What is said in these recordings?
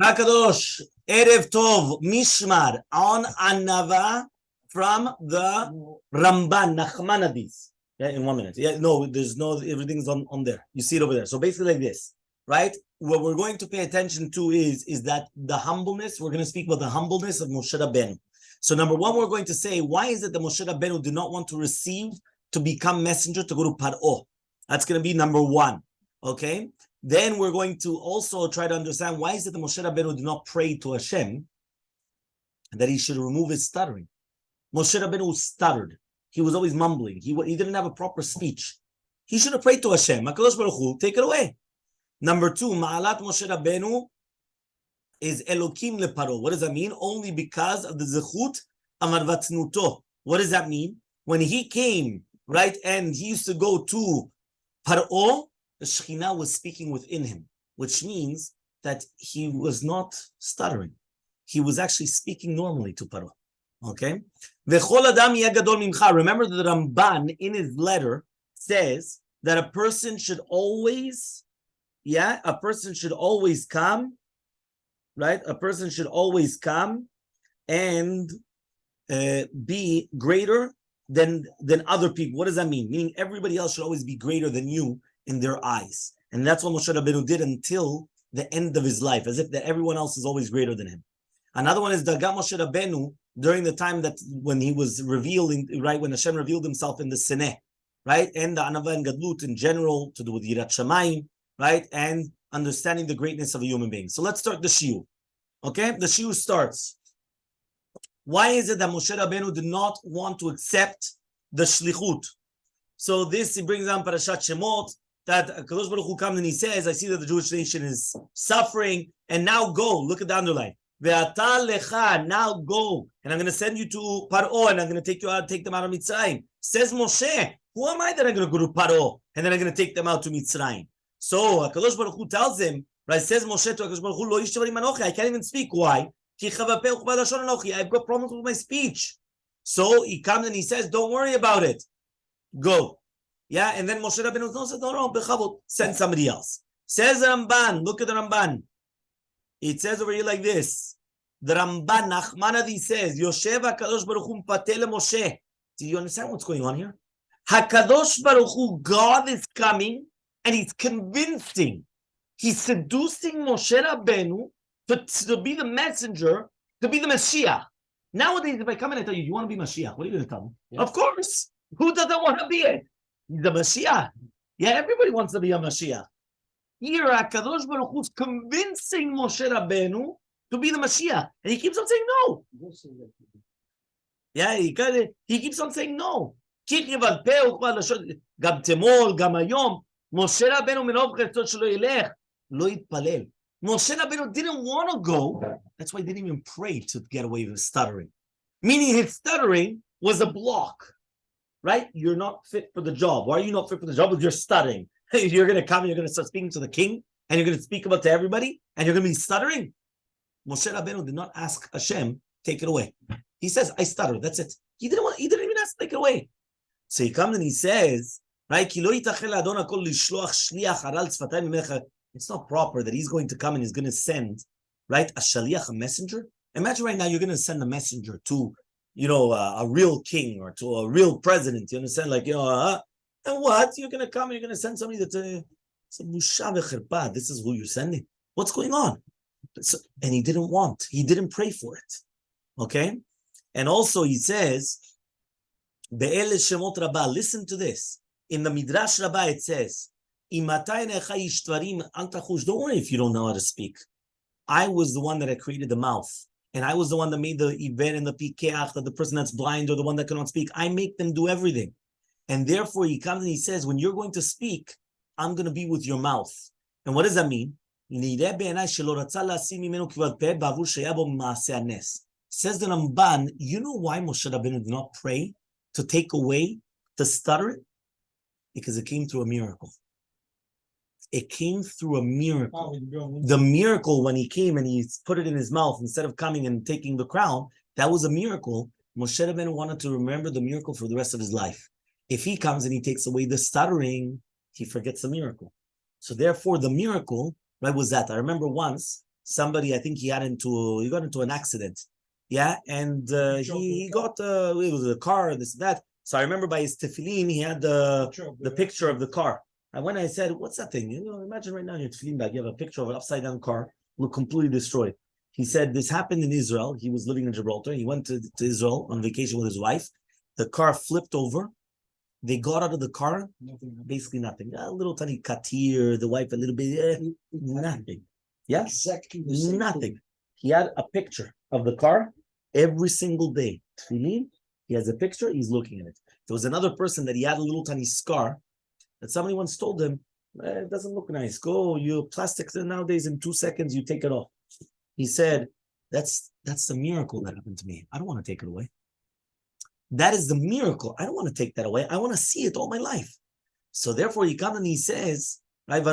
Hakadosh, Erev Tov, Mishmar, on Anava from the Ramban, Nachmanides. Yeah, in 1 minute. Yeah, no, there's no, everything's on there. You see it over there. So basically like this, right? What we're going to pay attention to is that the humbleness, we're going to speak about the humbleness of Moshe Rabbeinu. So number one, we're going to say, why is it that Moshe Rabbeinu did not want to receive, to become messenger, to go to Paro? That's going to be number one, okay? Then we're going to also try to understand why is it that Moshe Rabbeinu did not pray to Hashem that he should remove his stuttering. Moshe Rabbeinu stuttered. He was always mumbling. He didn't have a proper speech. He should have prayed to Hashem. HaKadosh Baruch Hu, take it away. Number two, Ma'alat Moshe Rabbeinu is Elokim leparo. What does that mean? Only because of the zechut amarvatnuto. What does that mean? When he came, right, and he used to go to Paro, the Shekhinah was speaking within him, which means that he was not stuttering. He was actually speaking normally to Paro. Okay? Remember that the Ramban in his letter says that a person should always, come, right? A person should always come and be greater than other people. What does that mean? Meaning everybody else should always be greater than you in their eyes. And that's what Moshe Rabbeinu did until the end of his life, as if that everyone else is always greater than him. Another one is Dagat Moshe Rabbeinu during the time that when he was revealing, right, when Hashem revealed himself in the Sineh, right, and the Anava and Gadlut in general, to do with Yirat Shamayim, right, and understanding the greatness of a human being. So let's start the Shiur. Okay, the Shiur starts. Why is it that Moshe Rabbeinu did not want to accept the Shlichut? So this, he brings down Parashat Shemot, that Kadosh Baruch Hu comes and he says, I see that the Jewish nation is suffering, and now go, look at the underline. Ve'ata lecha, now go, and I'm going to send you to Paro, and I'm going to take them out of Mitzrayim. Says Moshe, who am I that I'm going to go to Paro, and then I'm going to take them out to Mitzrayim? So Kadosh Baruch Hu tells him, right, says Moshe to Kadosh Baruch Hu, Lo yishtavari manochi, I can't even speak. Why? I've got problems with my speech. So he comes and he says, don't worry about it. Go. Yeah, and then Moshe Rabbeinu says, no, bechavot, send somebody else. Says the Ramban, look at the Ramban. It says over here like this. The Ramban, Nachmanides says, Yoshev HaKadosh Baruch Hu mpateh Moshe. Do you understand what's going on here? HaKadosh Baruch Hu, God is coming, and he's convincing. He's seducing Moshe Rabbeinu to be the messenger, to be the Mashiach. Nowadays, if I come and I tell you, you want to be Mashiach, what are you going to tell me? Yeah. Of course. Who doesn't want to be it? The Mashiach. Yeah, everybody wants to be a Mashiach. Here, HaKadosh Baruch Hu is convincing Moshe Rabbeinu to be the Mashiach. And he keeps on saying no. Yeah, he keeps on saying no. Moshe Rabbeinu מרוב חפצו שלא ילך, לא יתפלל. Moshe Rabbeinu didn't want to go. That's why he didn't even pray to get away with stuttering. Meaning his stuttering was a block. Right? You're not fit for the job. Why are you not fit for the job? Because you're stuttering. You're going to come and you're going to start speaking to the king, and you're going to speak about to everybody, and you're going to be stuttering. Moshe Rabbeinu did not ask Hashem, take it away. He says, I stutter. That's it. He didn't even ask, take it away. So he comes and he says, right? It's not proper that he's going to come and he's going to send, right, a shaliach, a messenger. Imagine right now you're going to send a messenger to, a real king or to a real president. You understand? Like, and what? You're going to come and you're going to send somebody that's a busha v'cherpa. This is who you're sending. What's going on? So, and he didn't pray for it. Okay? And also he says, Be'ele Shemot Rabbah, listen to this. In the Midrash Rabbah it says, don't worry if you don't know how to speak. I was the one that created the mouth. And I was the one that made the Iber and the Pikeach, that the person that's blind or the one that cannot speak. I make them do everything. And therefore he comes and he says, when you're going to speak, I'm going to be with your mouth. And what does that mean? Says the Ramban, you know why Moshe Rabbeinu did not pray to take away the stutter? Because it came through a miracle. It came through a miracle. The miracle when he came and he put it in his mouth instead of coming and taking the crown, that was a miracle. Moshe Rabbeinu wanted to remember the miracle for the rest of his life. If he comes and he takes away the stuttering, he forgets the miracle. So therefore, the miracle, right, was that. I remember once somebody, I think he got into an accident. Yeah, and he got it was a car, this that. So I remember by his tefillin, he had the picture of the car. And when I said, "What's that thing?" Imagine right now in your tefillin bag, you have a picture of an upside down car, look completely destroyed. He said this happened in Israel. He was living in Gibraltar. He went to Israel on vacation with his wife. The car flipped over. They got out of the car, basically nothing. A little tiny katir, the wife a little bit, nothing. Yeah, exactly nothing. He had a picture of the car every single day. Tefillin, he has a picture, he's looking at it. There was another person that he had a little tiny scar that somebody once told him, it doesn't look nice. Go, you plastic nowadays in 2 seconds, you take it off. He said, that's the miracle that happened to me. I don't want to take it away. That is the miracle. I don't want to take that away. I want to see it all my life. So therefore, he comes and he says, right,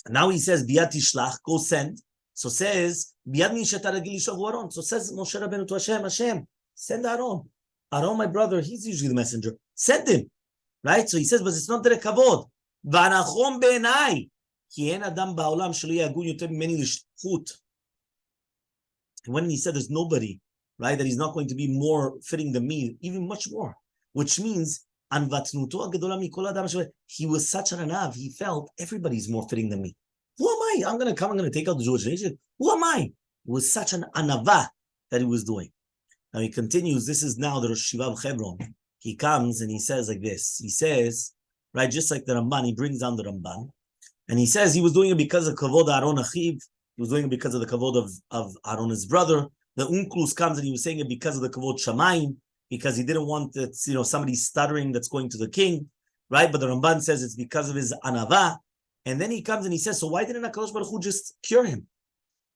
now he says, Biyat tishlach, go send. So says, Biyad min shetaragil yishavu Aaron. So says Moshe Rabbeinu to Hashem, send Aaron. Aaron, my brother, he's usually the messenger. Send him. Right? So he says, but it's not derech kavod. V'anachom be'enai. Ki en adam ba'olam shelo yagun yoter mimeni l'shchut. And when he said there's nobody, right, that he's not going to be more fitting than me, even much more, which means he was such an anav, he felt everybody's more fitting than me. Who am I? I'm going to take out the Jewish nation. Who am I? It was such an anava that he was doing. Now he continues, this is now the Rosh Yeshiva of Hebron. He comes and he says like this. He says, right, just like the Ramban, he brings down the Ramban. And he says he was doing it because of Kavod Aaron Achiv. He was doing it because of the Kavod of Aaron, his brother. The Unklus comes and he was saying it because of the Kavod Shamayim, because he didn't want that, somebody stuttering that's going to the king, right? But the Ramban says it's because of his anava. And then he comes and he says, so why didn't HaKadosh Baruch Hu just cure him?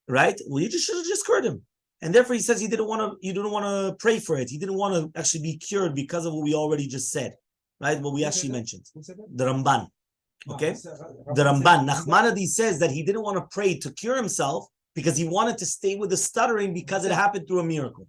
Right? Well, you just should have just cured him. And therefore he says you didn't want to pray for it. He didn't want to actually be cured because of what we already just said. Right? What we actually mentioned. The Ramban. Okay? The Ramban. Nachmanides says that he didn't want to pray to cure himself because he wanted to stay with the stuttering because it happened through a miracle.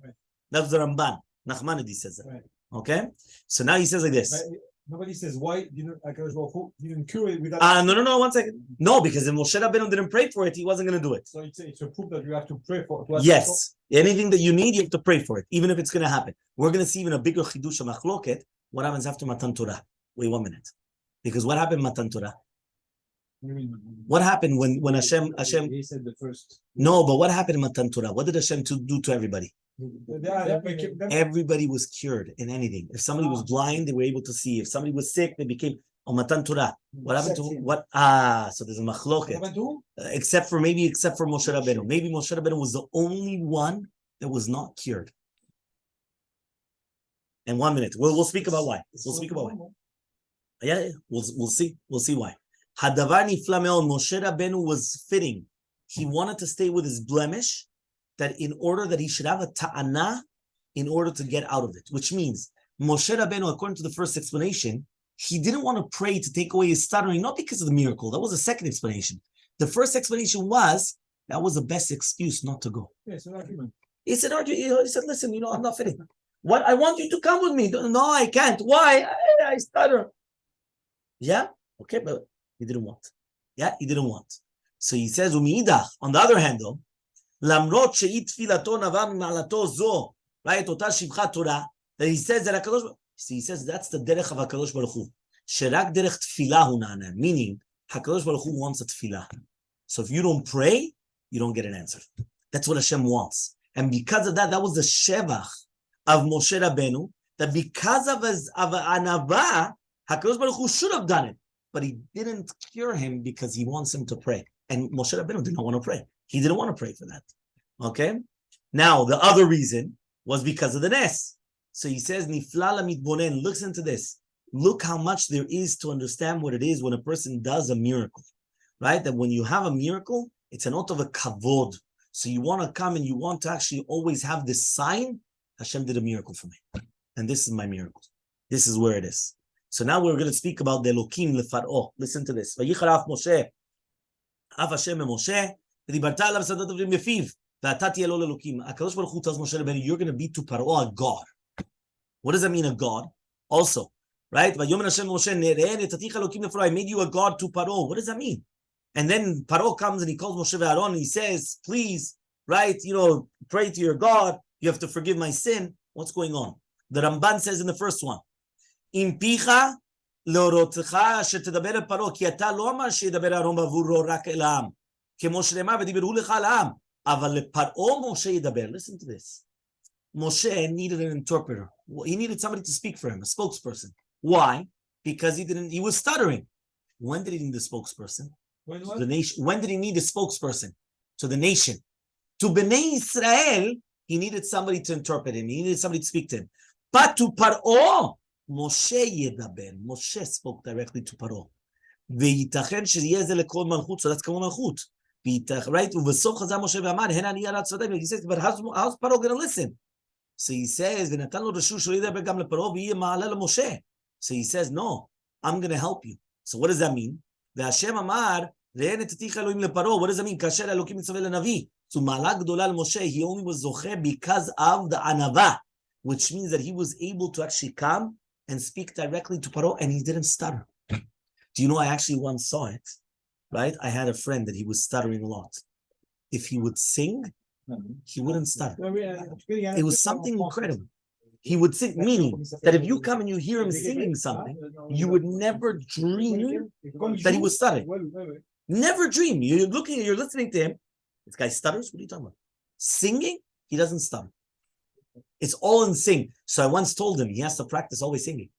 That was the Ramban. Nachmanides says that. Okay? So now he says like this. Nobody says why didn't cure it without. No, 1 second. No, because if Moshe Rabbeinu didn't pray for it, he wasn't going to do it. So it's a proof that you have to pray for. Yes, anything that you need, you have to pray for it, even if it's going to happen. We're going to see even a bigger chidush of machloket. What happens after Matan Torah? Wait 1 minute, because what happened Matan Torah? What happened when Hashem? He said the first. No, but what happened in Matan Torah? What did Hashem do to everybody? Everybody was cured in anything. If somebody was blind, they were able to see. If somebody was sick, they became Matan Torah. What happened to what? So there's a machloket. Except for Moshe Rabbeinu. Maybe Moshe Rabbeinu was the only one that was not cured. In 1 minute, we'll speak about why. We'll speak about why. Yeah, we'll see. We'll see why. Hadavar nifla me'od. Moshe Rabbeinu was fitting. He wanted to stay with his blemish, that in order that he should have a ta'ana in order to get out of it, which means Moshe Rabbeinu, according to the first explanation, he didn't want to pray to take away his stuttering, not because of the miracle. That was the second explanation. The first explanation was that was the best excuse not to go. Yeah, it's an argument. It's an argument. He said, listen, I'm not fitting. What? I want you to come with me. No, I can't. Why? I stutter. Yeah? Okay, but he didn't want. Yeah, he didn't want. So he says, Umiidach, on the other hand, though, Lamrot she'it tfilato nava mimalato zo, right? Ota shivcha Torah, that he says that HaKadosh, he says that's the derech of HaKadosh Baruch Hu. Sherak derech tfilah hu na'ana, meaning HaKadosh Baruch Hu wants a tfilah. So if you don't pray, you don't get an answer. That's what Hashem wants. And because of that, that was the shevach of Moshe Rabbeinu, that because of his anava, HaKadosh Baruch Hu should have done it. But he didn't cure him because he wants him to pray. And Moshe Rabbeinu did not want to pray. He didn't want to pray for that. Okay? Now, the other reason was because of the Nes. So he says, Nifla mitbonen. Listen to this. Look how much there is to understand what it is when a person does a miracle. Right? That when you have a miracle, it's an out of a kavod. So you want to come and you want to actually always have this sign. Hashem did a miracle for me. And this is my miracle. This is where it is. So now we're going to speak about the Elokim leFaro. Listen to this. Vayichal af Moshe. Af Hashem Moshe. ודיברת עליו שדות עברים בפיו, ואתה תהיה לו לאלוקים. הקדוש ברוך הוא tells Moshe Rabbeinu, you're going to be to Paro a God. What does that mean, a God? Also, right? ויאמר השם למשה, נראה נתתיך אלוקים לפרעה, I made you a God to Paro. What does that mean? And then Paro comes and he calls Moshe Aaron and he says, please, right, pray to your God. You have to forgive my sin. What's going on? The Ramban says in the first one, Im picha leorotcha shetadaber el Paro, ki ata lo amar shedaber Aaron bavuro rak el ha'am, kemo shenemar v'diberu lecha al ha'am, aval leParo Moshe yedaber. Listen to this. Moshe needed an interpreter. He needed somebody to speak for him, a spokesperson. Why? Because he was stuttering. When did he need a spokesperson? The nation. When did he need a spokesperson? To the nation. To Bnei Israel, he needed somebody to interpret him. He needed somebody to speak to him. But to Paro, Moshe yedaber. Moshe spoke directly to Paro. V'yitachen sheyeh ze lekol malchut. So that's kol malchut. Right? Uvesov chazar Moshe v'amar, hen ani arat tzadek. He says, but how's Paro going to listen? So he says, "V'natan lo reshu shelo yedaber gam leParo v'yeh ma'aleh leMoshe." So he says, "No, I'm going to help you." So what does that mean? V'Hashem amar, "Re'eh netaticha Elohim leParo." What does that mean? Kasher Elokim mitzveh leNavi. So ma'ala gdola leMoshe, he only was zocher because of the anava, which means that he was able to actually come and speak directly to Paro, and he didn't stutter. Do you know? I actually once saw it. Right? I had a friend that he was stuttering a lot. If he would sing, he wouldn't stutter. It was something incredible. He would sing, meaning that if you come and you hear him singing something, you would never dream that he was stuttering. Never dream. You're listening to him. This guy stutters. What are you talking about? Singing, he doesn't stutter. It's all in sing. So I once told him he has to practice always singing.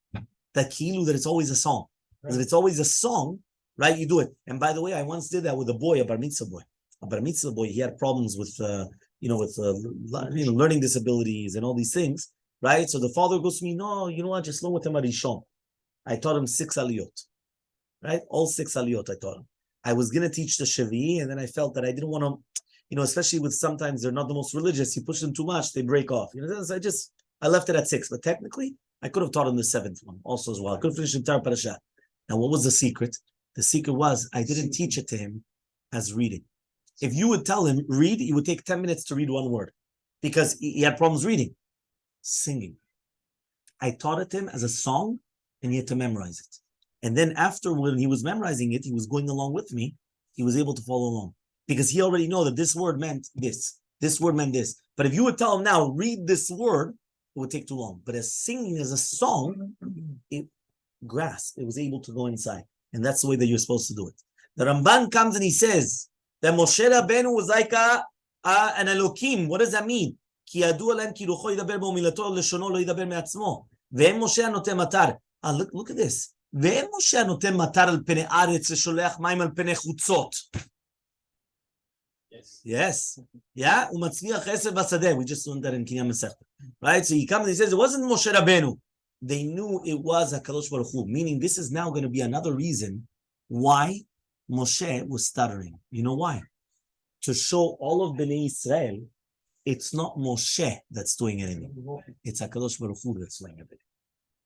That it's always a song. Because if it's always a song, right, you do it. And by the way, I once did that with a boy, a bar mitzvah boy. A bar mitzvah boy, he had problems with, learning disabilities and all these things, right? So the father goes to me, no, you know what, just learn with him a rishon. I taught him 6 aliyot, right? All 6 aliyot I taught him. I was going to teach the Shavi, and then I felt that I didn't want to, especially with sometimes they're not the most religious, you push them too much, they break off. So I left it at 6, but technically, I could have taught him the 7th one also as well. I could have finished the entire parasha. Now, what was the secret? The secret was I didn't teach it to him as reading. If you would tell him read, he would take 10 minutes to read one word because he had problems reading. Singing. I taught it to him as a song, and he had to memorize it. And then after, when he was memorizing it, he was going along with me. He was able to follow along because he already know that this word meant this. This word meant this. But if you would tell him now, read this word, it would take too long. But as singing as a song, it grasped. It was able to go inside. And that's the way that you're supposed to do it. The Ramban comes and he says that Moshe Rabbeinu was like an Elokim. What does that mean? כי ידוע להם כי רוחו ידבר בו ומילתו לשונו לא ידבר מעצמו. ואין משה הנותן מטר. Look at this. ואין משה הנותן מטר על פני ארץ ושולח מים על פני חוצות. Yes. Yeah. ומצמיח עשב בשדה. We just learned that in Kinyan Masechta. Right? So he comes and he says, it wasn't Moshe Rabbeinu. They knew it was HaKadosh Baruch Hu. Meaning this is now going to be another reason why Moshe was stuttering. You know why? To show all of Bnei Israel, it's not Moshe that's doing anything. It's HaKadosh Baruch Hu that's doing everything.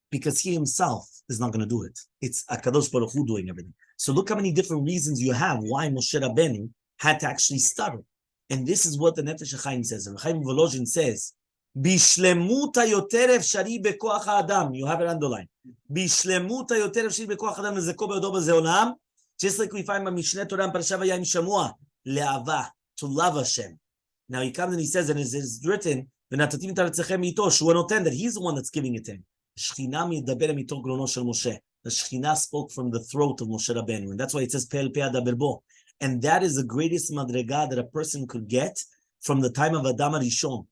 Because he himself is not going to do it. It's HaKadosh Baruch Hu doing everything. So look how many different reasons you have why Moshe Rabbeinu had to actually stutter. And this is what the Nefesh HaChaim says. And Chaim Volozhin says, Bishlemut hayoter efshari bekoach ha'adam. You have it underlined. Bishlemut hayoter efshari bekoach ha'adam lezeko be'odo b'zeh olam. Just like we find by Mishneh Torah and Parashat Vayayim Shamua, le'ava, to love Hashem. Now he comes and he says, and it's written, "V'natatim taretzechem ito," that he's the one that's giving it to him. Shechina midaber mito grono shel Moshe. The Shechina spoke from the throat of Moshe Rabbeinu, and that's why it says Pe el Pe adaber bo. And that is the greatest madrega that a person could get from the time of Adam Rishon.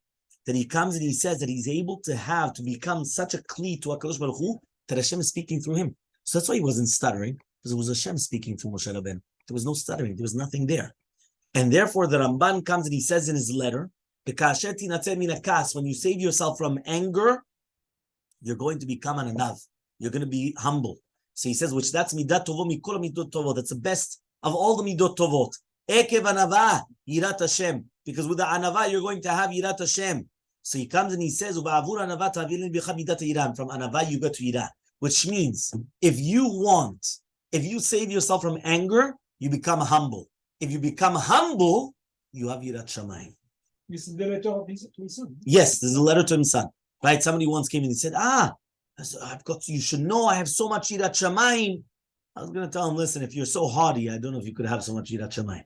That he comes and he says that he's able to become such a kli to HaKadosh Baruch Hu that Hashem is speaking through him. So that's why he wasn't stuttering, because it was Hashem speaking through Moshe Rabbeinu. There was no stuttering. There was nothing there. And therefore, the Ramban comes and he says in his letter, when you save yourself from anger, you're going to become an anav. You're going to be humble. So he says, which that's midat tovo mikol midot tovot. That's the best of all the midot tovot. Ekev anava yirat Hashem. Because with the anava, you're going to have yirat Hashem. So he comes and he says, from anava you go to yirah. Which means, if you save yourself from anger, you become humble. If you become humble, you have yirat shamayim. This is the letter to his son. Yes, there's a letter to his son. Right? Somebody once came and he said, you should know I have so much yirat shamayim. I was going to tell him, listen, if you're so haughty, I don't know if you could have so much yirat shamayim.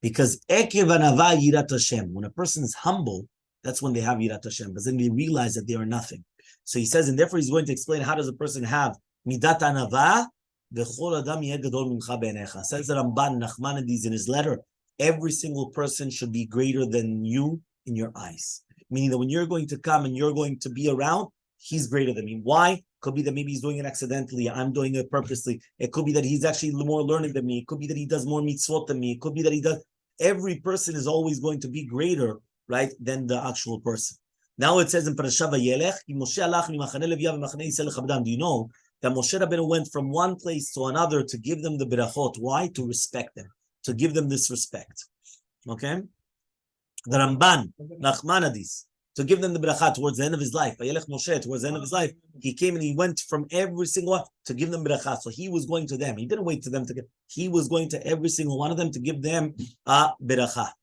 Because ekev anava yirat Hashem. When a person is humble, that's when they have yirat Hashem. Because then they realize that they are nothing. So he says, and therefore he's going to explain how does a person have midat anava. V'chol adam yeh gadol mincha b'einecha. Says the Ramban Nachmanides in his letter, every single person should be greater than you in your eyes. Meaning that when you're going to come and you're going to be around, he's greater than me. Why? Could be that maybe he's doing it accidentally. I'm doing it purposely. It could be that he's actually more learned than me. It could be that he does more mitzvot than me. It could be that he does. Every person is always going to be greater, right, than the actual person. Now it says in Parashat Vayelech, do you know that Moshe Rabbeinu went from one place to another to give them the berachot? Why? To respect them, to give them this respect. Okay? The Ramban, Nachmanides, to give them the bracha towards the end of his life. Vayelech Moshe, towards the end of his life, he came and he went from every single one to give them bracha. So he was going to them. He didn't wait to them to give. He was going to every single one of them to give them a bracha.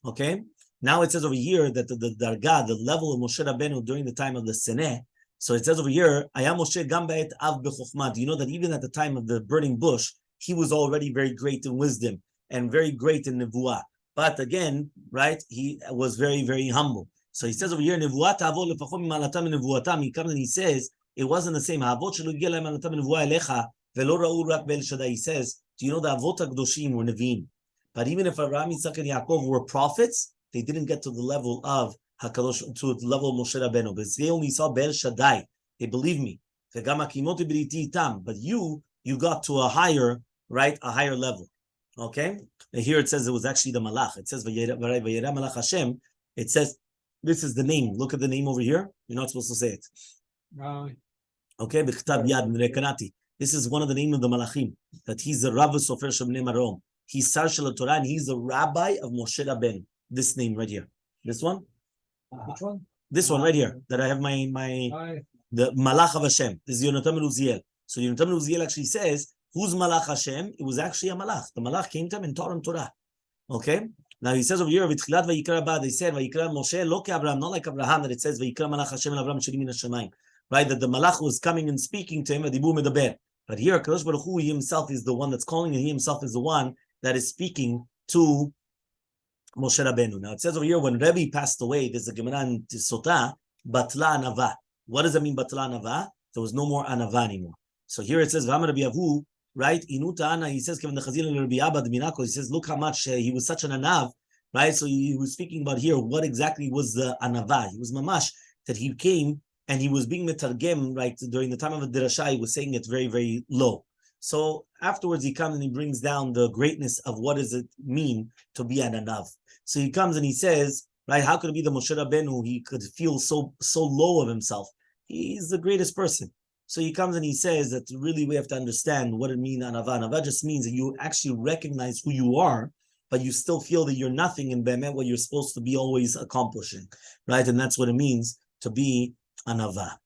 Okay? Now it says over here that the dargah, the level of Moshe Rabbeinu during the time of the Seneh. So it says over here, Aya Moshe gam ba'et av b'chokhmah. Do you know that even at the time of the burning bush, he was already very great in wisdom and very great in nevuah. But again, right, he was very, very humble. So he says over here, nevuah ta'avot lepachot mimalatam nevuatam. He comes and he says, it wasn't the same. Ha'avot shelo higia lahem malatam nevuah elecha velo ra'u rak be'el shaddai. He says, do you know the avot ha'kedoshim were neviim? But even if Avraham, Yitzchak, and Yaakov were prophets, they didn't get to the level of Hakadosh, to the level of Moshe Rabbeinu, because they only saw Be'el Shaddai. They believe me. But you got to a higher, right, a higher level. Okay? And here it says it was actually the Malach. It says Vayera Malach Hashem. It says this is the name. Look at the name over here. You're not supposed to say it. Okay? B'chtav Yad M'rekanati. This is one of the names of the Malachim. That he's the Rav Sofer Shabnei Marom. He's Sar Shel Torah, and he's the rabbi of Moshe Rabbeinu. This name right here. This one? Which one? This one right here. That I have the Malach of Hashem. This is Yonatan ben Oziel. So Yonatan ben Oziel actually says, who's Malach Hashem? It was actually a Malach. The Malach came to him and taught him Torah. Okay? Now he says over here, V'tchilat vayikra ba, they said, Vayikra Moshe, lo Abraham, not like Abraham, that it says, Vayikra Malach Hashem el Abraham sheli min hashamayim. Right? That the Malach was coming and speaking to him, V'dibu medaber. But here, Kadosh Baruch Hu, he himself is the one that's calling, and he himself is the one that is speaking to Moshe Rabbeinu. Now it says over here, when Rabbi passed away, there's a Gemara in Sotah, Batla Anava. What does that mean, Batla Anava? There was no more Anava anymore. So here it says, V'amar Rabbi Avu, right? Inuta Ana, he says, Kevin the Chazil and Rabbi Abba Minako, he says, look how much he was such an Anav, right? So he was speaking about here, what exactly was the Anava? He was Mamash, that he came and he was being Metargem, right? During the time of the Dirasha, he was saying it very, very low. So afterwards, he comes and he brings down the greatness of what does it mean to be an Anav. So he comes and he says, right, how could it be the Moshe Rabbeinu, he could feel so low of himself? He's the greatest person. So he comes and he says that really we have to understand what it means, Anava. Anava just means that you actually recognize who you are, but you still feel that you're nothing in Be'emet, what you're supposed to be always accomplishing, right? And that's what it means to be Anava.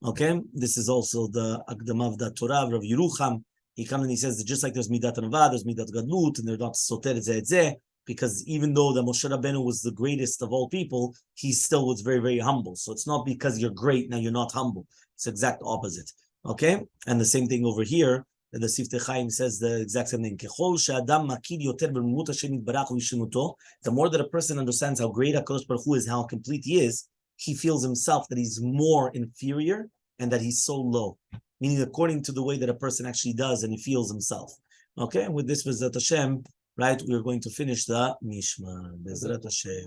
Okay? This is also the Akdama of the Torah of Rav Yerucham. He comes and he says that just like there's Midat Anava, there's Midat Gadlut, and they're not Soter Zeh, because even though the Moshe Rabbeinu was the greatest of all people, he still was very, very humble. So it's not because you're great, now you're not humble. It's the exact opposite. Okay? And the same thing over here, the Siftei Chaim says the exact same thing. The more that a person understands how great HaKadosh Baruch Hu is, how complete he is, he feels himself that he's more inferior and that he's so low. Meaning according to the way that a person actually does and he feels himself. Okay? And with this, Bezrat Hashem, right, we're going to finish the Mishmar. Bezrat Hashem.